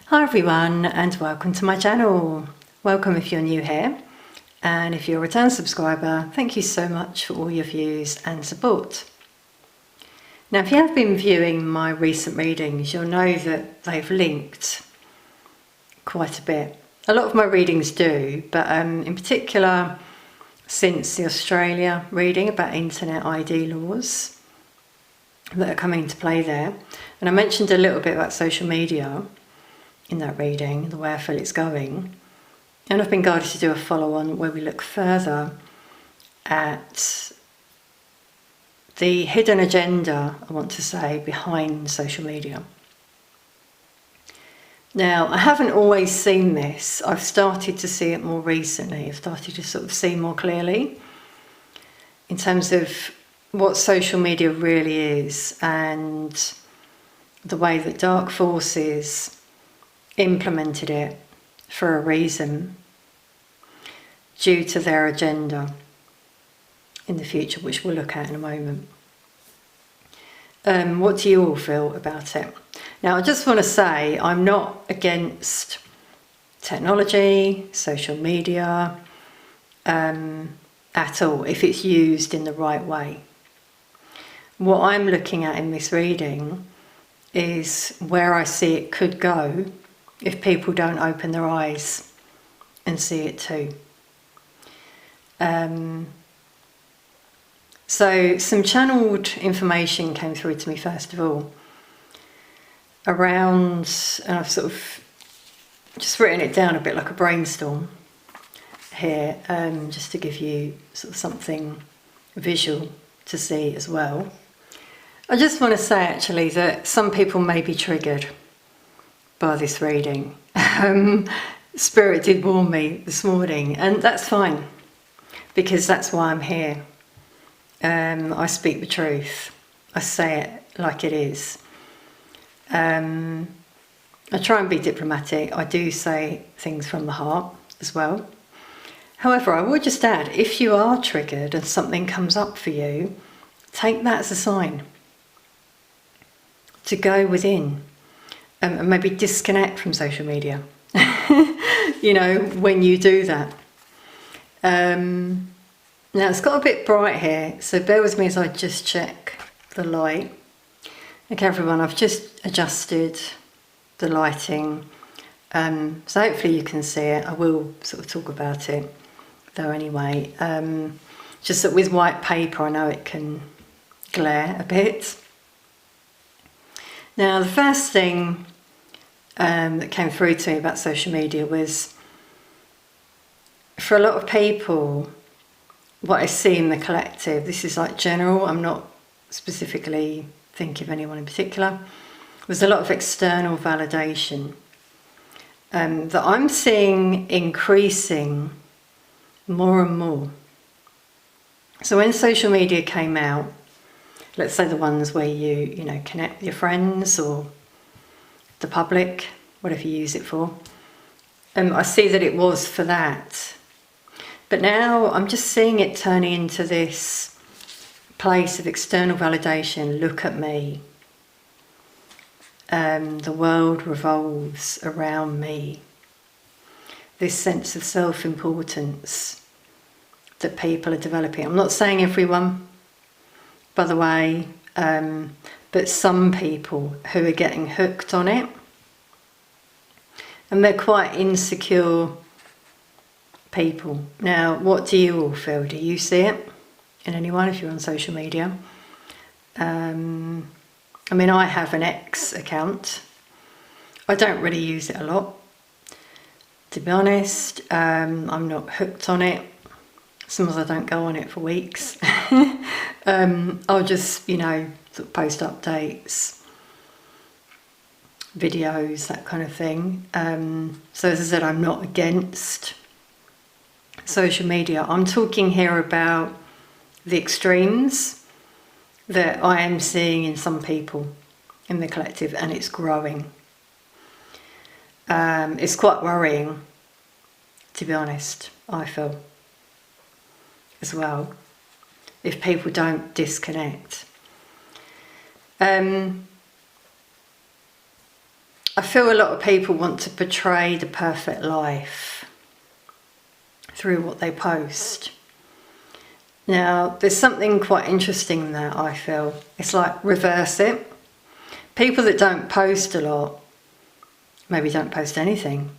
Hi everyone, and welcome to my channel. Welcome if you're new here, and if you're a return subscriber, thank you so much for all your views and support. Now, if you have been viewing my recent readings, you'll know that they've linked quite a bit. A lot of my readings do, but in particular since the Australia reading about internet ID laws that are coming into play there. And I mentioned a little bit about social media in that reading, the way I feel it's going. And I've been guided to do a follow-on where we look further at the hidden agenda, I want to say, behind social media. Now, I haven't always seen this. I've started to see it more recently. I've started to sort of see more clearly in terms of what social media really is and the way that dark forces implemented it for a reason due to their agenda in the future, which we'll look at in a moment. What do you all feel about it? Now, I just want to say I'm not against technology, social media, at all, if it's used in the right way. What I'm looking at in this reading is where I see it could go if people don't open their eyes and see it too. So some channeled information came through to me first of all around, and I've sort of just written it down a bit like a brainstorm here, just to give you sort of something visual to see as well. I just want to say actually that some people may be triggered by this reading. Spirit did warn me this morning, and that's fine, because that's why I'm here. I speak the truth. I say it like it is. I try and be diplomatic. I do say things from the heart as well. However, I would just add, if you are triggered and something comes up for you, take that as a sign to go within and maybe disconnect from social media, you know, when you do that. Now, it's got a bit bright here, so bear with me as I just check the light. Okay, everyone, I've just adjusted the lighting, so hopefully you can see it. I will sort of talk about it, though, anyway. Just that with white paper, I know it can glare a bit. Now, the first thing that came through to me about social media was, for a lot of people, what I see in the collective, this is like general, I'm not specifically thinking of anyone in particular, was a lot of external validation that I'm seeing increasing more and more. So when social media came out, let's say the ones where you know, connect with your friends or the public, whatever you use it for, I see that it was for that. But now I'm just seeing it turning into this place of external validation. Look at me. The world revolves around me. This sense of self-importance that people are developing. I'm not saying everyone, by the way, but some people who are getting hooked on it. And they're quite insecure people. Now, what do you all feel? Do you see it in anyone if you're on social media? I mean, I have an X account. I don't really use it a lot, to be honest. I'm not hooked on it. Sometimes I don't go on it for weeks. I'll just, you know, sort of post updates, videos, that kind of thing. So as I said, I'm not against social media. I'm talking here about the extremes that I am seeing in some people in the collective, and it's growing. It's quite worrying, to be honest, I feel, as well, if people don't disconnect. I feel a lot of people want to portray the perfect life through what they post. Now, there's something quite interesting there, I feel. It's like reverse it. People that don't post a lot, maybe don't post anything,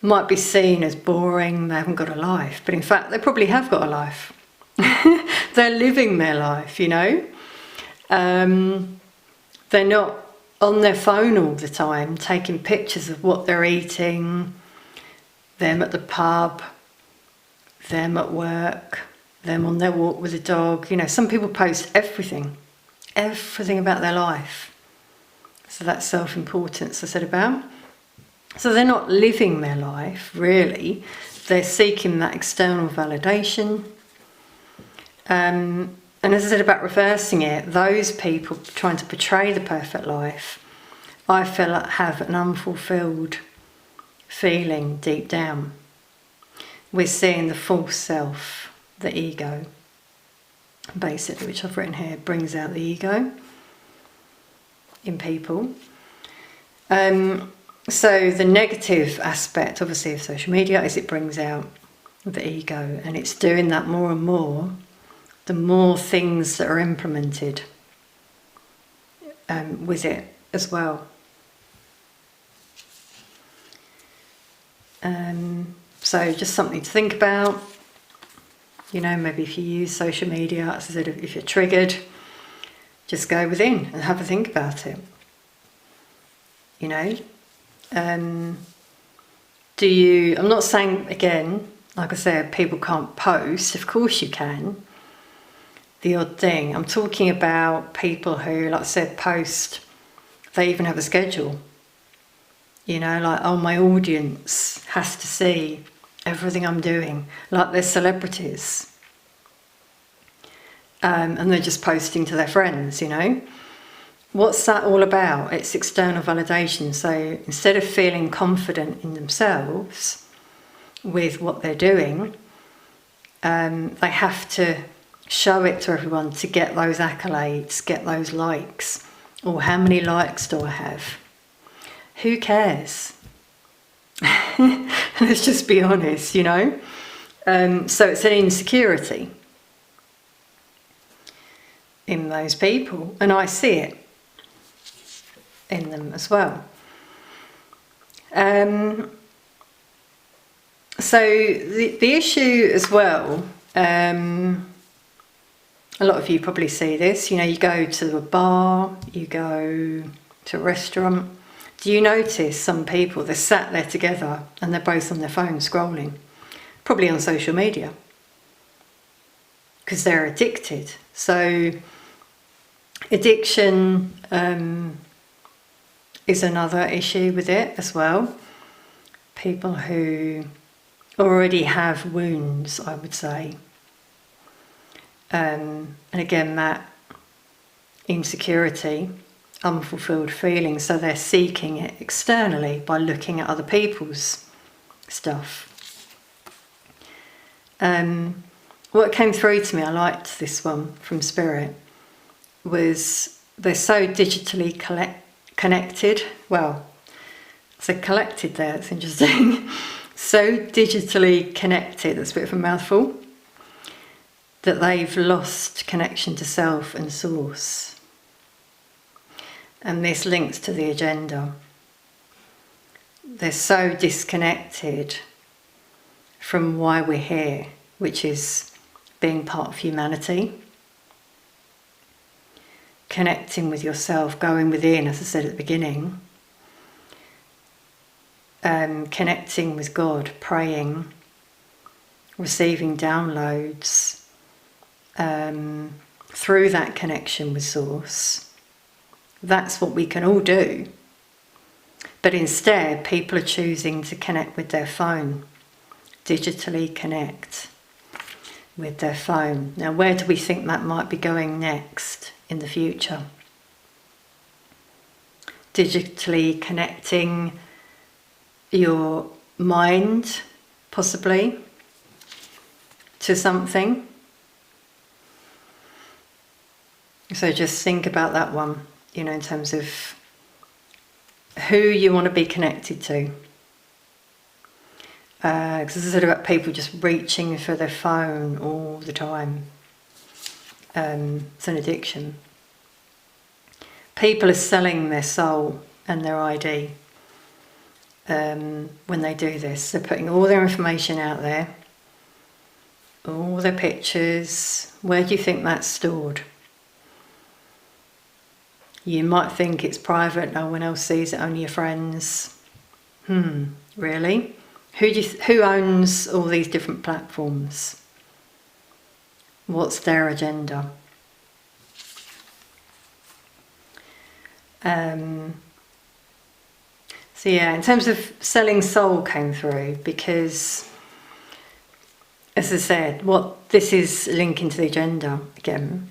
might be seen as boring, they haven't got a life. But in fact, they probably have got a life. They're living their life, you know. They're not on their phone all the time, taking pictures of what they're eating, them at the pub, them at work, them on their walk with the dog. You know, some people post everything about their life. So that's self-importance I said about. So they're not living their life, really. They're seeking that external validation. And as I said about reversing it, those people trying to portray the perfect life, I feel like have an unfulfilled feeling deep down. We're seeing the false self, the ego, basically, which I've written here, brings out the ego in people. So the negative aspect, obviously, of social media is it brings out the ego, and it's doing that more and more the more things that are implemented with it as well. So just something to think about. You know, maybe if you use social media, as I said, if you're triggered, just go within and have a think about it. You know, I'm not saying, again, like I said, people can't post. Of course you can. The odd thing. I'm talking about people who, like I said, post. They even have a schedule. You know, like, oh, my audience has to see everything I'm doing. Like they're celebrities. And they're just posting to their friends, you know. What's that all about? It's external validation. So instead of feeling confident in themselves with what they're doing, they have to show it to everyone to get those accolades, get those likes. Or how many likes do I have? Who cares? Let's just be honest, you know. So it's an insecurity in those people, and I see it in them as well. So the issue as well, a lot of you probably see this, you know, you go to a bar, you go to a restaurant. Do you notice some people, they're sat there together and they're both on their phone scrolling, probably on social media, because they're addicted. So addiction is another issue with it as well. People who already have wounds, I would say. And again, that insecurity, unfulfilled feeling, so they're seeking it externally by looking at other people's stuff. What came through to me, I liked this one from Spirit, was they're so digitally connected. Well, I said collected there, it's interesting. So digitally connected, that's a bit of a mouthful, that they've lost connection to self and source. And this links to the agenda. They're so disconnected from why we're here, which is being part of humanity. Connecting with yourself, going within, as I said at the beginning. Connecting with God, praying, receiving downloads, through that connection with Source. That's what we can all do. But instead, people are choosing to connect with their phone, digitally connect with their phone. Now, where do we think that might be going next in the future? Digitally connecting your mind, possibly, to something. So just think about that one, you know, in terms of who you want to be connected to. Because as I said about people just reaching for their phone all the time, it's an addiction. People are selling their soul and their ID when they do this. They're putting all their information out there, all their pictures. Where do you think that's stored? You might think it's private, no one else sees it, only your friends. Really? Who owns all these different platforms? What's their agenda? So yeah, in terms of selling soul came through because, as I said, what this is linking to the agenda again,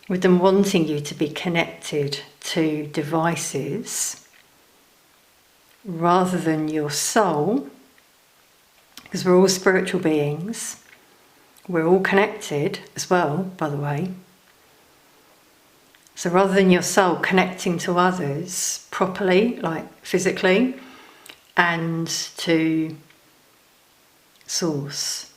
with them wanting you to be connected to devices rather than your soul, because we're all spiritual beings, we're all connected as well, by the way. So rather than your soul connecting to others properly, like physically, and to source,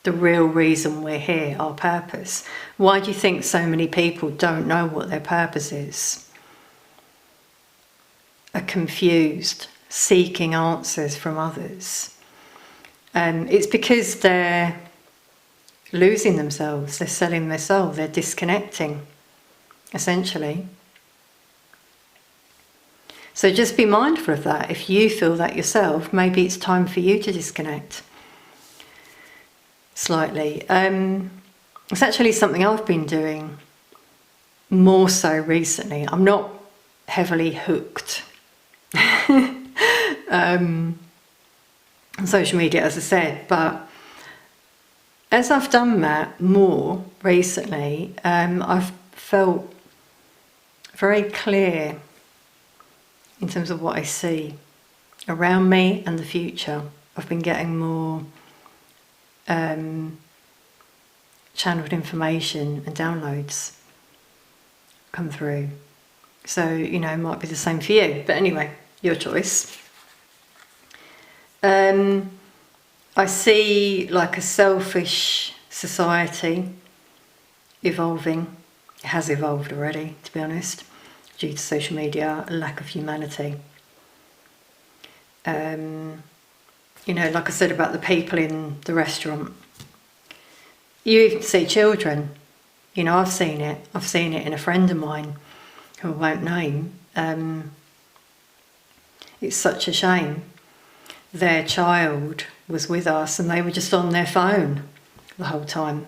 the real reason we're here, our purpose. Why do you think so many people don't know what their purpose is? Are confused, seeking answers from others. It's because they're losing themselves, they're selling their soul, they're disconnecting, essentially. So just be mindful of that. If you feel that yourself, maybe it's time for you to disconnect slightly. It's actually something I've been doing more so recently. I'm not heavily hooked on social media, as I said, but as I've done that more recently, I've felt very clear in terms of what I see around me and the future. I've been getting more channeled information and downloads come through. So, it might be the same for you. But anyway, your choice. I see like a selfish society evolving. It has evolved already, to be honest, due to social media, a lack of humanity. Like I said about the people in the restaurant, you even see children. I've seen it. I've seen it in a friend of mine who I won't name. It's such a shame. Their child was with us and they were just on their phone the whole time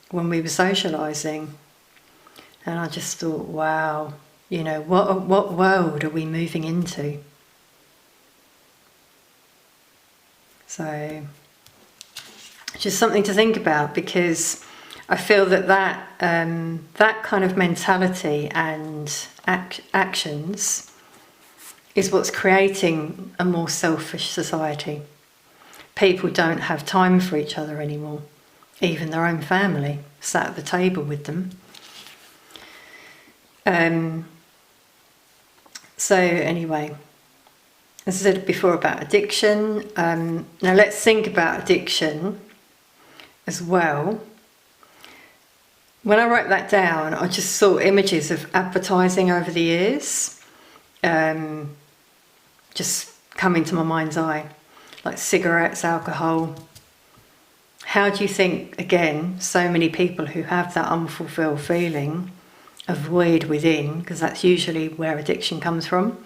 when we were socialising. And I just thought, wow, what world are we moving into? So, just something to think about, because I feel that kind of mentality and actions is what's creating a more selfish society. People don't have time for each other anymore, even their own family sat at the table with them. So anyway, as I said before about addiction, now let's think about addiction as well. When I wrote that down, I just saw images of advertising over the years just come into my mind's eye, like cigarettes, alcohol. How do you think, again, so many people who have that unfulfilled feeling, a void within, because that's usually where addiction comes from,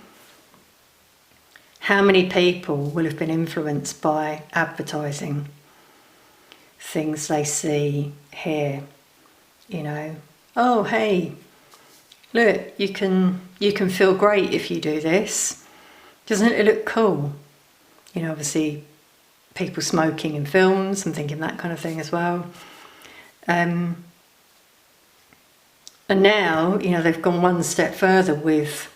how many people will have been influenced by advertising, things they see, hear, oh hey, look, you can feel great if you do this. Doesn't it look cool? Obviously people smoking in films, I'm thinking that kind of thing as well. And now, they've gone one step further with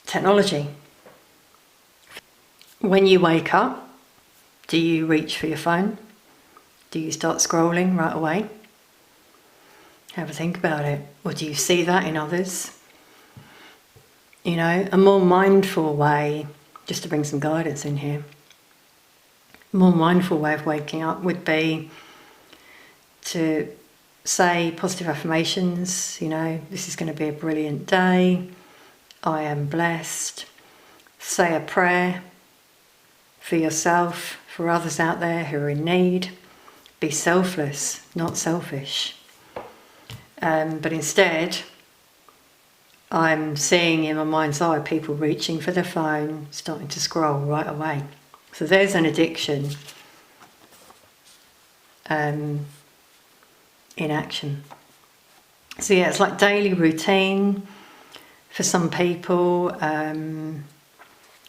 technology. When you wake up, do you reach for your phone? Do you start scrolling right away? Have a think about it. Or do you see that in others? You know, a more mindful way, just to bring some guidance in here, a more mindful way of waking up would be to say positive affirmations. You know, this is going to be a brilliant day. I am blessed. Say a prayer for yourself, for others out there who are in need. Be selfless, not selfish. But instead, I'm seeing in my mind's eye people reaching for their phone, starting to scroll right away. So there's an addiction in action. So yeah, it's like daily routine for some people,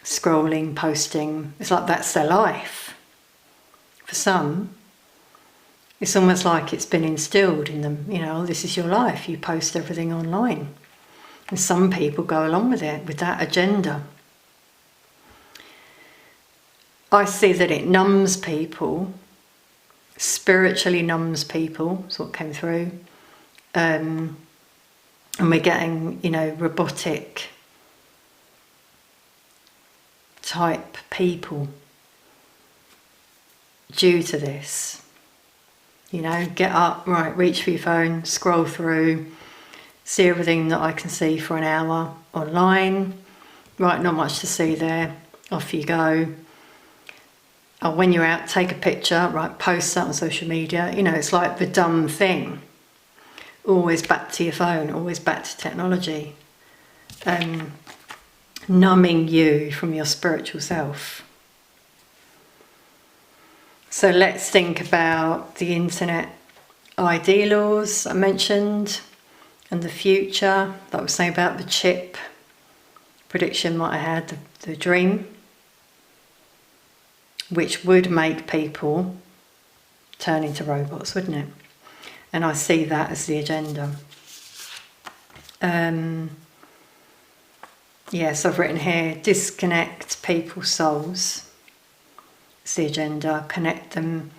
scrolling, posting. It's like that's their life. For some, it's almost like it's been instilled in them, you know, this is your life, you post everything online. And some people go along with it, with that agenda. I see that it numbs people, spiritually numbs people, that's what came through. And we're getting, you know, robotic type people due to this. You know, get up, right, reach for your phone, scroll through, see everything that I can see for an hour online. Right, not much to see there, off you go. Or when you're out, take a picture, right, post that on social media. You know, it's like the dumb thing. Always back to your phone, always back to technology. Numbing you from your spiritual self. So let's think about the internet ID laws I mentioned and the future that I was saying about the chip prediction that I had, the dream, which would make people turn into robots, wouldn't it? And I see that as the agenda. Yes, I've written here, disconnect people's souls. It's the agenda, connect them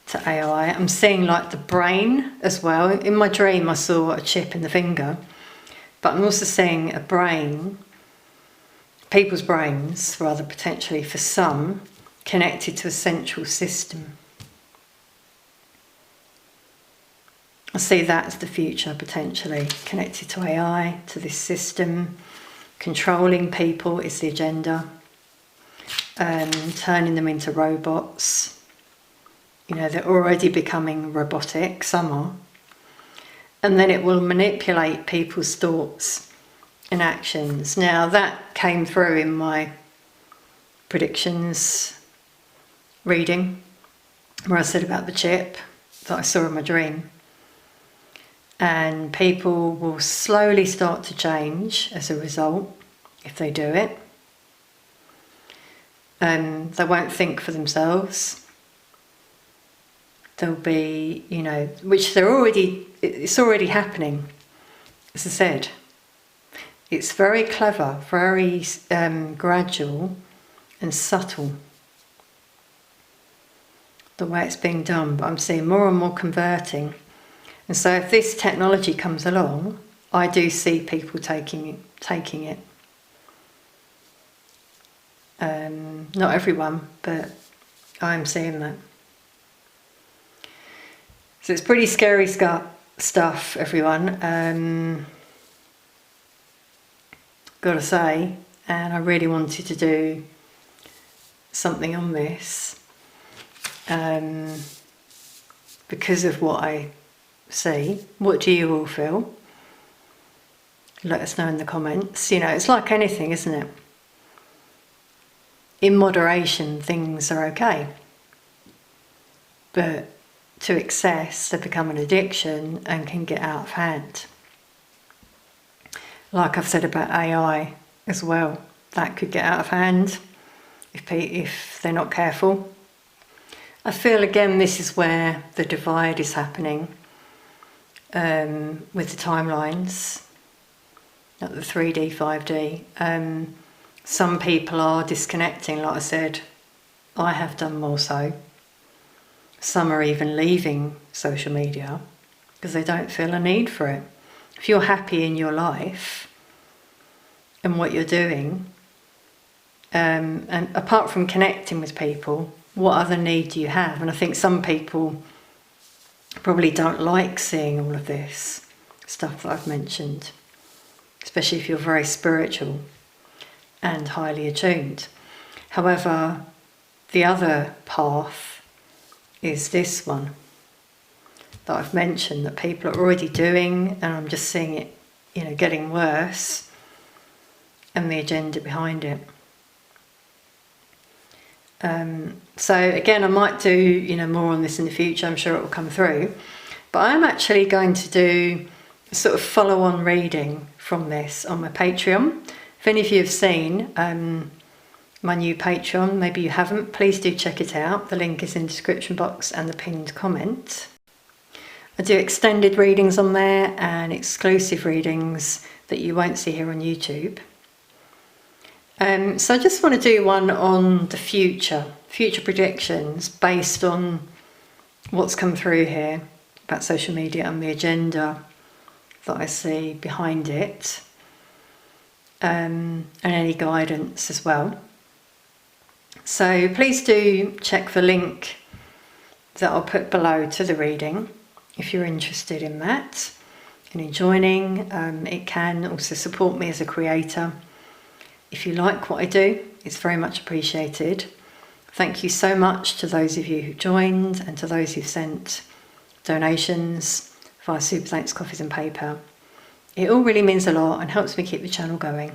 to AI. I'm seeing like the brain as well. In my dream I saw a chip in the finger, but I'm also seeing a brain, people's brains rather, potentially for some, connected to a central system. I see that as the future, potentially connected to AI, to this system. Controlling people is the agenda. Turning them into robots. You know, they're already becoming robotic, some are. And then it will manipulate people's thoughts and actions. Now that came through in my predictions reading, where I said about the chip that I saw in my dream. And people will slowly start to change as a result, if they do it. They won't think for themselves. They'll be, you know, which it's already happening, as I said. It's very clever, very gradual and subtle, the way it's being done, but I'm seeing more and more converting. And so if this technology comes along, I do see people taking it. Not everyone, but I'm seeing that. So it's pretty scary stuff, everyone. Gotta say, and I really wanted to do something on this because of what I see. What do you all feel? Let us know in the comments. You know, it's like anything, isn't it? In moderation, things are okay. But to excess, they become an addiction and can get out of hand. Like I've said about AI as well, that could get out of hand if they're not careful. I feel again this is where the divide is happening with the timelines, not the 3D, 5D. Some people are disconnecting, like I said. I have done more so. Some are even leaving social media because they don't feel a need for it. If you're happy in your life and what you're doing, and apart from connecting with people, what other need do you have? And I think some people probably don't like seeing all of this stuff that I've mentioned, especially if you're very spiritual and highly attuned. However, the other path is this one that I've mentioned, that people are already doing, and I'm just seeing it, getting worse, and the agenda behind it. So again, I might do more on this in the future. I'm sure it will come through, but I'm actually going to do a sort of follow-on reading from this on my Patreon. If any of you have seen my new Patreon, maybe you haven't, please do check it out. The link is in the description box and the pinned comment. I do extended readings on there and exclusive readings that you won't see here on YouTube. So I just want to do one on the future predictions based on what's come through here about social media and the agenda that I see behind it, and any guidance as well. So please do check the link that I'll put below to the reading if you're interested in that and in joining. It can also support me as a creator. If you like what I do, it's very much appreciated. Thank you so much to those of you who joined and to those who've sent donations via Super Thanks, Coffees and PayPal. It all really means a lot and helps me keep the channel going.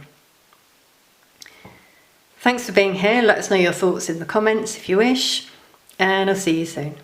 Thanks for being here. Let us know your thoughts in the comments if you wish, and I'll see you soon.